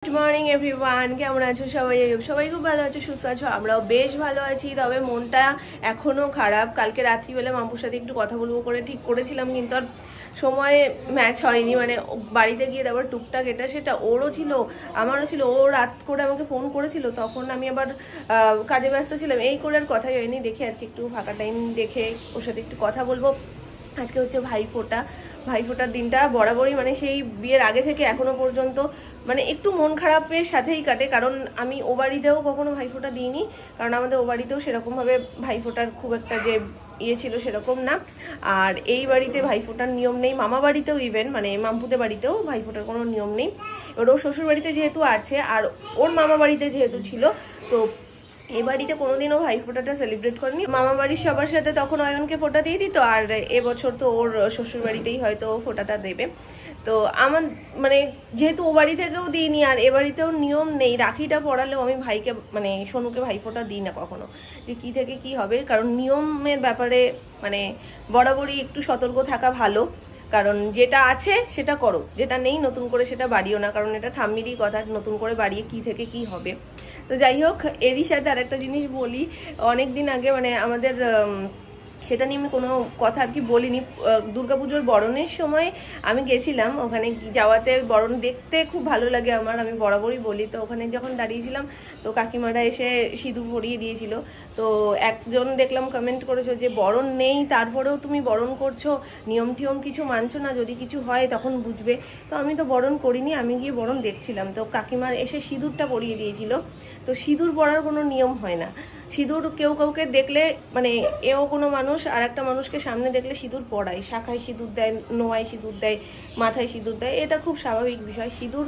Good morning everyone, কেমন আছো সবাই? সবাই খুব ভালো আছো, সুস্থ আছো, আমরাও বেশ ভালো আছি। তবে মনটা এখনো খারাপ। কালকে রাত্রিবেলা মাম্পুর সাথে একটু কথা বলবো করে ঠিক করেছিলাম, কিন্তু আর সময় ম্যাচ হয়নি। মানে বাড়িতে গিয়ে তারপর টুকটাক এটা সেটা ওরও ছিল আমারও ছিল। ও রাত করে আমাকে ফোন করেছিল, তখন আমি আবার কাজে ব্যস্ত ছিলাম, এই করে আর কথাই হয়নি। দেখে আজকে একটু ফাঁকা টাইম দেখে ওর সাথে একটু কথা বলবো। আজকে হচ্ছে ভাইফোঁটার দিনটা বরাবরই মানে সেই বিয়ের আগে থেকে এখনো পর্যন্ত মানে একটু মন খারাপের সাথেই কাটে। কারণ আমি ও বাড়িতেও কখনো ভাইফোঁটা দিইনি, কারণ আমাদের ও বাড়িতেও সেরকমভাবে ভাইফোঁটার খুব একটা যে ইয়ে ছিল সেরকম না। আর এই বাড়িতে ভাইফোঁটার নিয়ম নেই, মামা বাড়িতেও ইভেন মানে মামপুতে বাড়িতেও ভাইফোঁটার কোনো নিয়ম নেই। এবার ওর শ্বশুর বাড়িতে যেহেতু আছে আর ওর মামা বাড়িতে যেহেতু ছিল, তো এই বাড়িতে কোনোদিনও ভাইফোঁটাটা সেলিব্রেট করেনি। মামা বাড়ির সবার সাথে তখন অয়নকে ফোঁটা দিয়ে দিত, আর এবছর তো ওর শ্বশুর বাড়িতেই হয়তো ফোঁটাটা দেবে। তো আমার মানে যেহেতু ও বাড়ি থেকেও দিইনি আর এ বাড়িতেও নিয়ম নেই, রাখিটা পড়ালেও আমি ভাইকে মানে সোনুকে ভাইফোঁটা দিই না কখনো, যে কি থেকে কি হবে। কারণ নিয়মের ব্যাপারে মানে বরাবরই একটু সতর্ক থাকা ভালো। কারণ যেটা আছে সেটা করো, যেটা নেই নতুন করে সেটা বাড়িও না, কারণ এটা ঠাম্মিরই কথা, নতুন করে বাড়িয়ে কি থেকে কি হবে। তো যাই হোক, এরই সাথে আরেকটা জিনিস বলি। অনেকদিন আগে মানে আমাদের সেটা নিয়ে আমি কোনো কথা আর কি বলিনি, দুর্গাপুজোর বরণের সময় আমি গেছিলাম। ওখানে যাওয়াতে বরণ দেখতে খুব ভালো লাগে আমার, আমি বরাবরই বলি। তো ওখানে যখন দাঁড়িয়েছিলাম তো কাকিমারা এসে সিঁদুর ভরিয়ে দিয়েছিল। তো একজন দেখলাম কমেন্ট করেছো যে বরণ নেই তারপরেও তুমি বরণ করছো, নিয়ম টিয়ম কিছু মানছো না, যদি কিছু হয় তখন বুঝবে। তো আমি তো বরণ করিনি, আমি গিয়ে বরণ দেখছিলাম। তো কাকিমা এসে সিঁদুরটা পরিয়ে দিয়েছিল। তো সিঁদুর পরার কোনো নিয়ম হয় না। সিঁদুর কেউ কাউকে দেখলে মানে এও কোনো মানুষ আর একটা মানুষকে সামনে দেখলে সিঁদুর পরায়, শাখায় সিঁদুর দেয়, নোয়ায় সিঁদুর দেয়, মাথায় সিঁদুর দেয়, এটা খুব স্বাভাবিক বিষয়। সিঁদুর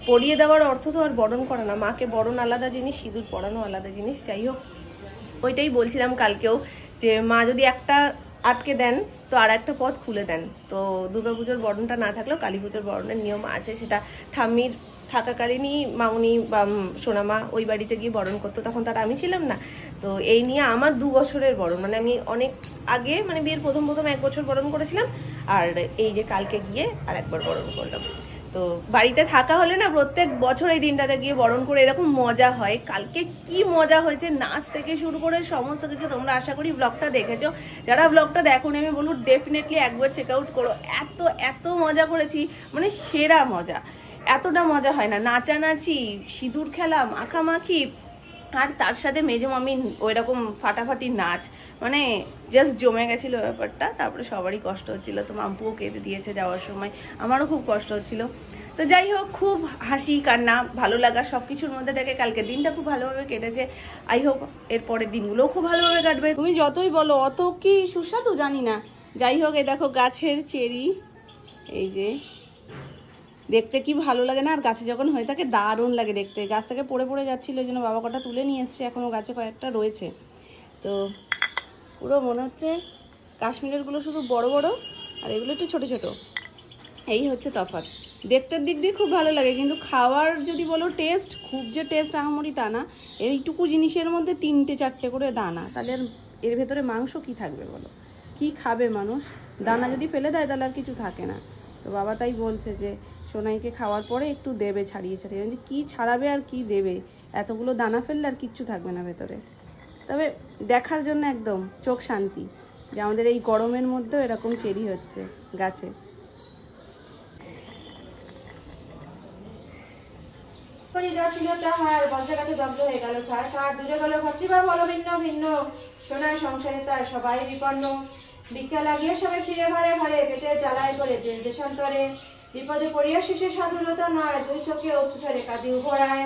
পরিয়ে দেওয়ার অর্থ তো আর বরণ করা না। মাকে বরণ আলাদা জিনিস, সিঁদুর পরানো আলাদা জিনিস। যাই হোক, ওইটাই বলছিলাম কালকেও, যে মা যদি একটা আটকে দেন তো আর একটা পথ খুলে দেন। তো দুর্গাপুজোর বরণটা না থাকলেও কালী পুজোর বরণের নিয়ম আছে, সেটা ঠাম্মির থাকাকালীনই মামুনি বা সোনামা ওই বাড়িতে গিয়ে বরণ করতো, তখন তার আমি ছিলাম না। তো এই নিয়ে আমার 2 বছরের বরণ, মানে আমি অনেক আগে মানে বিয়ের প্রথম 1 বছর বরণ করেছিলাম, আর এই যে কালকে গিয়ে আর একবার বরণ করলাম। তো বাড়িতে থাকা হলে না প্রত্যেক বছর এই দিনটাতে গিয়ে বরণ করে এরকম মজা হয়। কালকে কি মজা হয়েছে, নাচ থেকে শুরু করে সমস্ত কিছু। তোমরা আশা করি ব্লগটা দেখেছো, যারা ব্লগটা দেখোনি আমি বলবো ডেফিনেটলি একবার চেক আউট করো। এত এত মজা করেছি, মানে সেরা মজা। এতটা মজা হয় না, নাচানাচি, সিঁদুর খেলা, মাখামাখি, আর তার সাথে মেজো মামি ওইরকম ফাটাফাটি নাচ, মানে জাস্ট জমে গেছিল ব্যাপারটা। তারপরে সবারই কষ্ট হচ্ছিল, তো মাম্পুও কেঁদে দিয়েছে যাওয়ার সময়, আমারও খুব কষ্ট হচ্ছিল। তো যাই হোক, খুব হাসি কান্না ভালো লাগা সবকিছুর মধ্যে থেকে কালকে দিনটা খুব ভালোভাবে কেটেছে। আই হোপ এর পরের দিনগুলোও খুব ভালোভাবে কাটবে। তুমি যতই বলো অত কি সুস্বাদু জানি না। যাই হোক, এই দেখো গাছের চেরি, এই যে দেখতে কি ভালো লাগে না? আর গাছে যখন হয়ে থাকে দারুণ লাগে দেখতে। গাছ থেকে পড়ে পড়ে যাচ্ছিল, ওই জন্য বাবা কটা তুলে নিয়ে এসছে, এখনও গাছে কয়েকটা রয়েছে। তো পুরো মনে হচ্ছে কাশ্মীরেরগুলো শুধু বড় বড় আর এগুলো একটু ছোট ছোট, এই হচ্ছে তফাৎ। দেখতের দিক দিয়ে খুব ভালো লাগে, কিন্তু খাওয়ার যদি বলো টেস্ট, খুব যে টেস্ট আহামরি তা না। এইটুকু জিনিসের মধ্যে 3টে-4টে করে দানা, তাহলে আর এর ভেতরে মাংস কি থাকবে বলো? কি খাবে মানুষ? দানা যদি ফেলে দেয় তাহলে আর কিছু থাকে না। তো বাবা তাই বলছে যে সোনাইকে খাওয়ার পরে একটু দেবে ছাড়িয়ে ছাড়িয়ে, যে কি ছাড়াবে আর কি দেবে, এতগুলো দানা ফেললে আর কিচ্ছু থাকবে না ভেতরে। তবে দেখার জন্য একদম চোখ শান্তি যে আমাদের এই গরমের মধ্যেও এরকম চেরি হচ্ছে গাছে। ছিল তাহার বজ্রাঘাতে দগ্ধ হয়ে গেল ছাড়খাড়, দূরে গেল ভর্তৃভাব বলো ভিন্ন ভিন্ন, সোনার সংসারে তার সবাই বিপন্ন। ভিক্ষা লাগিয়ে সবাই ফিরে ঘরে ঘরে, পেটে জ্বালায় করে দেশ দেশান্তরে। বিপদে পড়িয়া শেষে সাধুরতা নয়, 2 চোখে অশ্রু ঝরে কাঁদি উভরায়।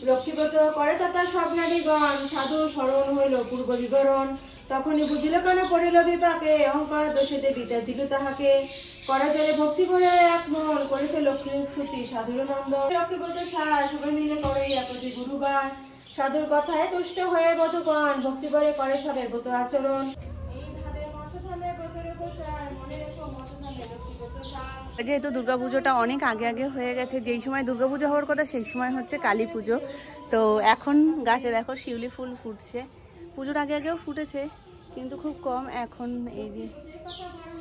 লক্ষ্মীব্রত করে তথা স্বপ্নাদিগণ, সাধু স্মরণ হইল পূর্ব বিবরণ। তখনই বুঝিল কেন পড়িল বিপাকে, অহংকার দোষেতে বিদ্যাজিল তাহাকে। করজলে ভক্তি ভরে এক মন, করেছে লক্ষ্মীর স্তুতি সাধুর নন্দ। লক্ষ্মীব্রত সার সবাই মিলে করে প্রতি গুরুবার, সাধুর কথায় তুষ্ট হয়ে বধূগণ, ভক্তি করে করে সবে ব্রত আচরণ। এইভাবে মঠধামে ব্রতের প্রচার, মনে রেখো মঠধামে লক্ষ্মীব্রত সার। যেহেতু দুর্গাপুজোটা অনেক আগে আগে হয়ে গেছে, যেই সময় দুর্গাপুজো হওয়ার কথা সেই সময় হচ্ছে কালী পুজো। তো এখন গাছে দেখো শিউলি ফুল ফুটছে, পুজোর আগে আগেও ফুটেছে কিন্তু খুব কম। এখন এই যে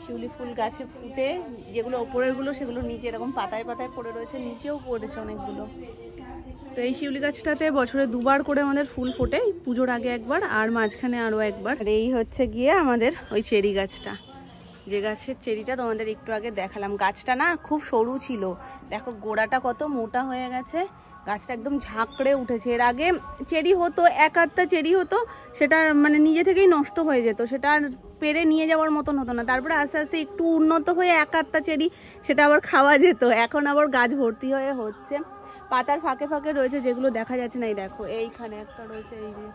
শিউলি ফুল গাছে ফুটে, যেগুলো ওপরের গুলো সেগুলো নিচে এরকম পাতায় পাতায় পড়ে রয়েছে, নিচেও পড়েছে অনেকগুলো। তো এই শিউলি গাছটাতে বছরে দুবার করে আমাদের ফুল ফোটে, পুজোর আগে একবার আর মাঝখানে আরও একবার। আর এই হচ্ছে গিয়ে আমাদের ওই চেরি গাছটা, যে গাছের চেরিটা তোমাদের একটু আগে দেখালাম। গাছটা না খুব সরু ছিল, দেখো গোড়াটা কত মোটা হয়ে গেছে, গাছটা একদম ঝাঁকড়ে উঠেছে। এর আগে চেরি হতো, এক আধটা চেরি হতো, সেটা মানে নিজে থেকেই নষ্ট হয়ে যেত, সেটা আর পেরে নিয়ে যাওয়ার মতন হতো না। তারপরে আস্তে আস্তে একটু উন্নত হয়ে এক আধটা চেরি সেটা আবার খাওয়া যেত, এখন আবার গাছ ভর্তি হয়ে হচ্ছে। পাতার ফাঁকে ফাঁকে রয়েছে যেগুলো দেখা যাচ্ছে না, এই দেখো এইখানে একটা রয়েছে, এই যে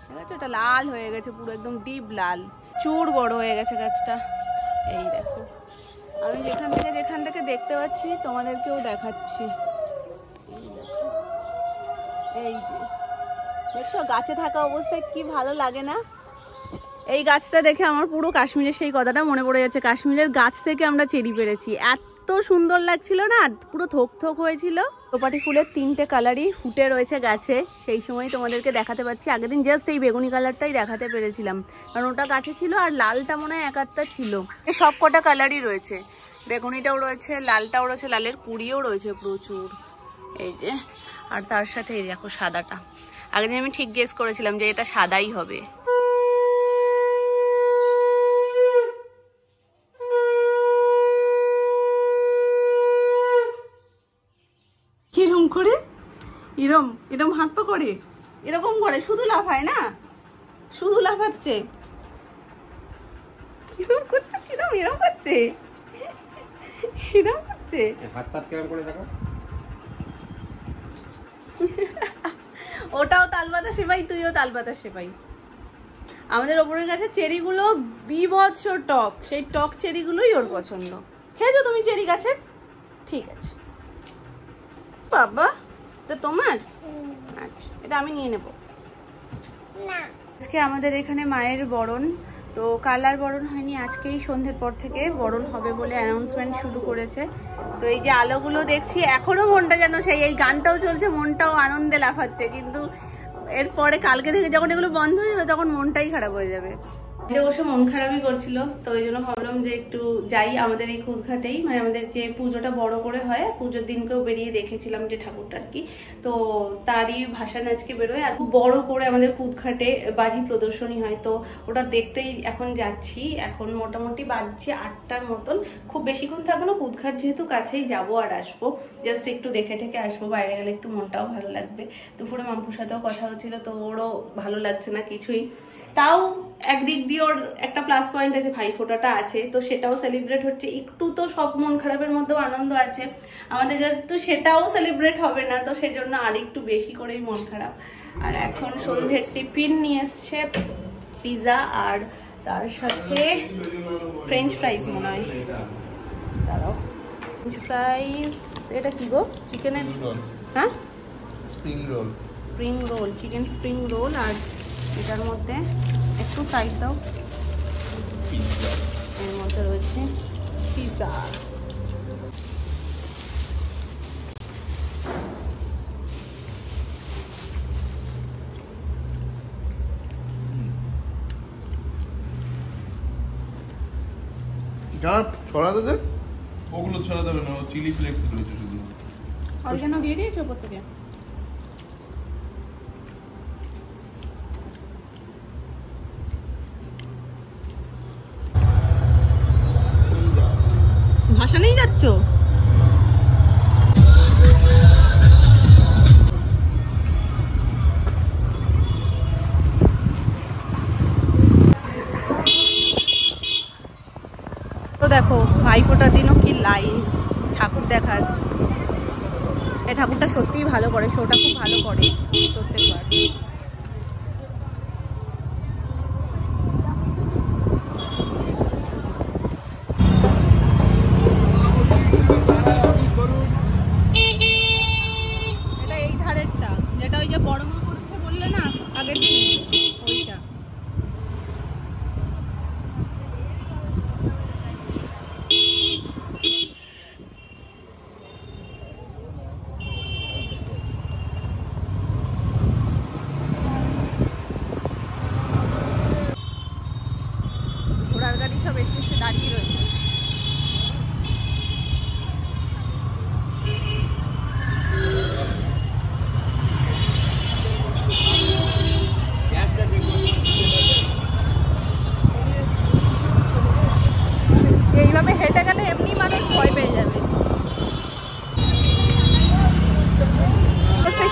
ঠিক আছে, ওটা লাল হয়ে গেছে পুরো, একদম ডিপ লাল, চুর বড় হয়ে গেছে গাছটা। এই দেখো আমি যেখান থেকে দেখতে পাচ্ছি তোমাদেরকেও দেখাচ্ছি, এই যে দেখছো গাছে থাকা অবস্থায় কি ভালো লাগে না। এই গাছটা দেখে আমার পুরো কাশ্মীরের সেই কথাটা মনে পড়ে যাচ্ছে, কাশ্মীরের গাছ থেকে আমরা চেরি পেরেছি, এত সুন্দর লাগছিল না, পুরো থোক থোক হয়েছিল। দোপাটি ফুলের 3টে কালারই ফুটে রয়েছে গাছে, সেই সময় তোমাদেরকে দেখাতে পাচ্ছি। আগের দিন জাস্ট এই বেগুনি কালারটাই দেখাতে পেরেছিলাম, কারণ ওটা গাছে ছিল, আর লালটা মনে হয় এক আধটা ছিল। সব কটা কালারই রয়েছে, বেগুনিটাও রয়েছে, লালটাও রয়েছে, লালের কুড়িও রয়েছে প্রচুর, এই যে। আর তার সাথে এই দেখো সাদাটা, আগের দিন আমি ঠিক গেস করেছিলাম যে এটা সাদাই হবে। কিরম করে এরম হাত তো করে, এরকম করে শুধু লাফায় না, শুধু লাফাচ্ছে, কিরম করছে, এরম করছে, এরম করছে, হাত তাত কিরম করে দেখো। ওটাও তালপাতা সেপাই, তুইও তালপাতা সেপাই। আমাদের ওপরের গাছে চেরিগুলো বিভৎস টক, সেই টক চেরিগুলোই ওর পছন্দ। খেয়েছো তুমি চেরি গাছের? ঠিক আছে বাবা, এটা তোমার? আচ্ছা, এটা আমি নিয়ে নেব। আজকে আমাদের এখানে মায়ের বরণ, তো কাল আর বরণ হয়নি, আজকেই সন্ধ্যের পর থেকে বরণ হবে বলে অ্যানাউন্সমেন্ট শুরু করেছে। তো এই যে আলোগুলো দেখছি, এখনো মনটা যেন সেই, এই গানটাও চলছে, মনটাও আনন্দে লাফাচ্ছে, কিন্তু এরপরে কালকে থেকে যখন এগুলো বন্ধ হয়ে যাবে তখন মনটাই খারাপ হয়ে যাবে। অবশ্য মন খারাপই করছিল, তো এই জন্য ভাবলাম যে একটু যাই আমাদের এই কুদঘাটেই, মানে আমাদের যে পুজোটা বড় করে হয়, পুজোর দিনকেও বেরিয়ে দেখেছিলাম যে ঠাকুরটা আর কি, তো তারই ভাসান আজকে বেরোয়। আর খুব বড় করে আমাদের কুদঘাটে বাজি প্রদর্শনী হয়, তো ওটা দেখতেই এখন যাচ্ছি। এখন মোটামুটি বাজছে 8টার মতন, খুব বেশিক্ষণ থাকবো না, কুদঘাট যেহেতু কাছেই যাবো আর আসবো, জাস্ট একটু দেখে ঠেকে আসবো, বাইরে গেলে একটু মনটাও ভালো লাগবে। দুপুরে মাম্পুর সাথেও কথা হচ্ছিল, তো ওরও ভালো লাগছে না কিছুই, তাও একদিক দিয়ে ওর একটা প্লাস পয়েন্ট আছে, ভাইফোঁটাটা আছে, তো সেটাও সেলিব্রেট হচ্ছে, একটু তো সব মন খারাপের মধ্যেও আনন্দ আছে আমাদের, যেহেতু সেটাও সেলিব্রেট হবে না, তো সেজন্য আর একটু বেশি করেই মন খারাপ। আর এখন সন্ধ্যের টিফিন নিয়ে এসছে পিৎজা, আর তার সাথে ফ্রেঞ্চ ফ্রাইজ মনে হয়, দাঁড়াও, ফ্রেঞ্চ ফ্রাইজ, এটা কি গো, চিকেনের, হ্যাঁ spring roll, chicken spring roll, আর এটার মধ্যে একটু সাইড দাও, এর মধ্যে রয়েছে পিৎজা। ছড়াতে দে, ওগুলো ছড়াতে হবে না, চিলি ফ্লেক্স রয়েছে শুধু, অরিগানো দিয়ে দিয়েছো ওপর থেকে? ভাসানেই যাচ্ছ? তো দেখো ভাইফোঁটার দিনও কি লাইন ঠাকুর দেখার, এই ঠাকুরটা সত্যিই ভালো করে, শোটা খুব ভালো করে প্রত্যেকবার। এটা এই ধারেরটা, যেটা ওই যে বড় মা করেছে বললে না আগের দিন, ওইটা।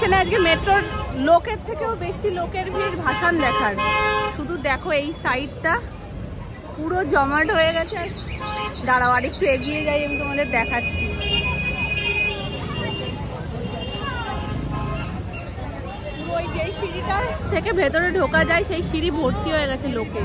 স্টেশনে আজকে মেট্রোর লোকের থেকেও বেশি লোকের ভিড় ভাসান দেখার। শুধু দেখো এই সাইডটা পুরো জমাট হয়ে গেছে। দাঁড়াও আর একটু এগিয়ে যাই, আমি তোমাদের দেখাচ্ছি। পুরো ওই যে সিঁড়িটা থেকে ভেতরে ঢোকা যায় সেই সিঁড়ি ভর্তি হয়ে গেছে লোকে।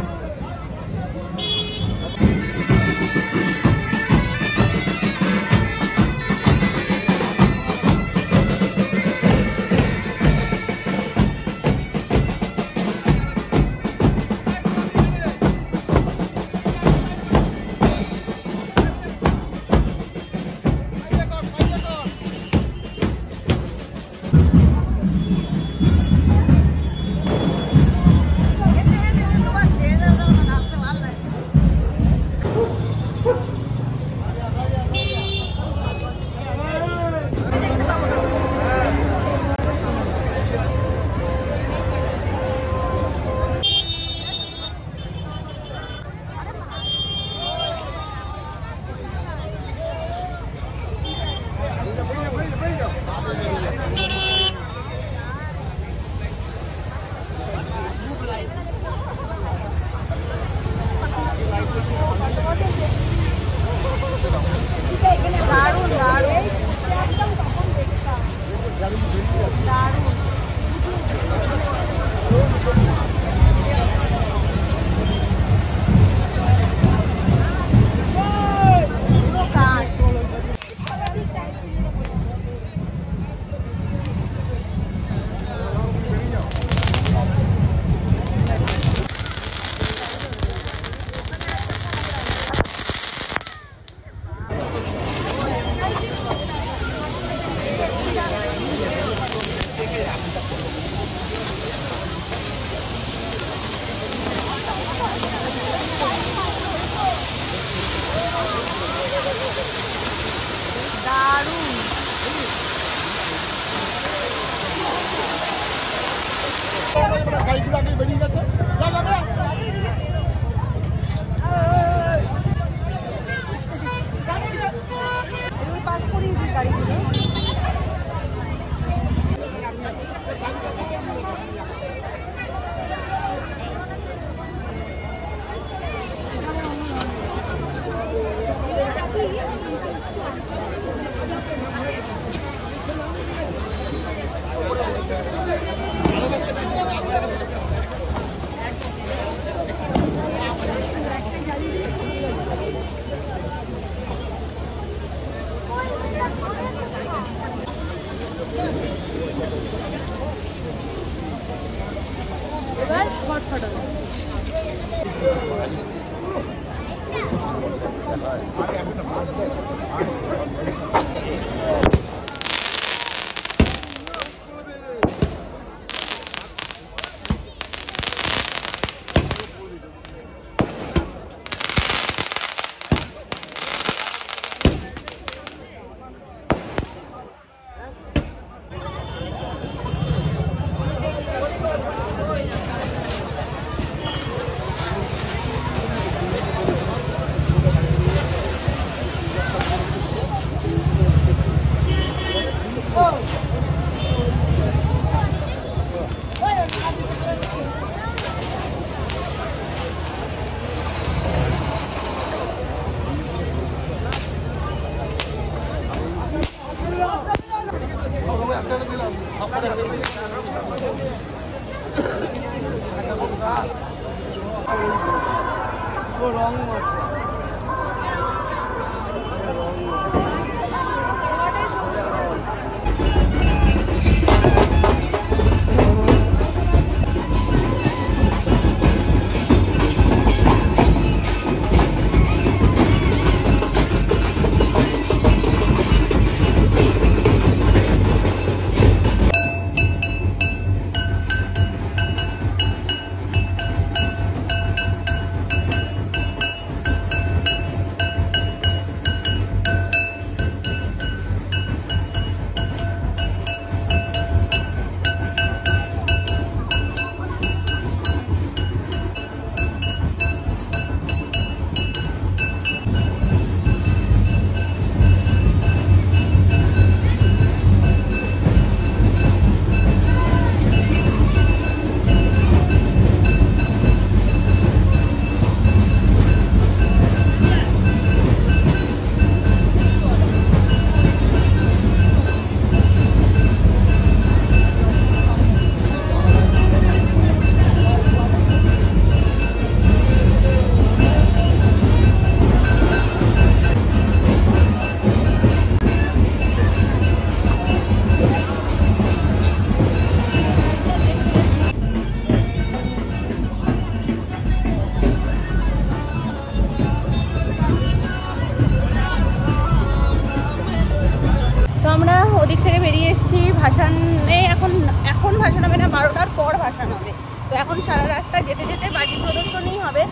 এখন ভাসান হবে না, 12টার পর ভাসান হবে। তো এখন সারা রাস্তা যেতে যেতে বাজি প্রদর্শনই হবে।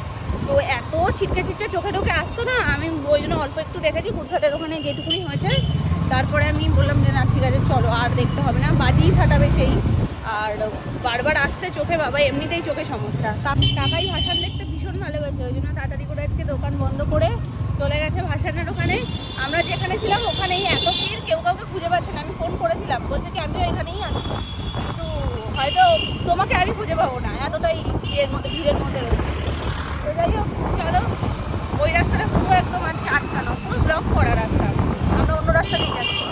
তো এত ছিটকে ছিটকে চোখে ঢোকে আসছে না, আমি ওই জন্য অল্প একটু দেখেছি বুধঘাটের ওখানে যেটুকুনি হয়েছে। তারপরে আমি বললাম যে না ঠিক আছে চলো আর দেখতে হবে না, বাজিই ফাটাবে সেই। আর বারবার আসছে চোখে, বাবা এমনিতেই চোখে সমস্যা। কাকাই ভাসান দেখতে ভীষণ ভালোবাসে, ওই জন্য তাড়াতাড়ি করে আজকে দোকান বন্ধ করে চলে গেছে ভাসানের ওখানে। আমরা যেখানে ছিলাম ওখানেই এত ভিড়, কেউ কাউকে খুঁজে পাচ্ছে না। আমি ফোন করেছিলাম, বলছে কি আমিও এখানেই আছি, কিন্তু হয়তো তোমাকে আমি খুঁজে পাবো না, এতটাই ভিড়ের মধ্যে রয়েছে। তো যাই হোক চলো, ওই রাস্তাটা পুরো একদম আজকে আটকানো, পুরো ব্লক করা রাস্তা, আমরা অন্য রাস্তা দিয়ে যাচ্ছি।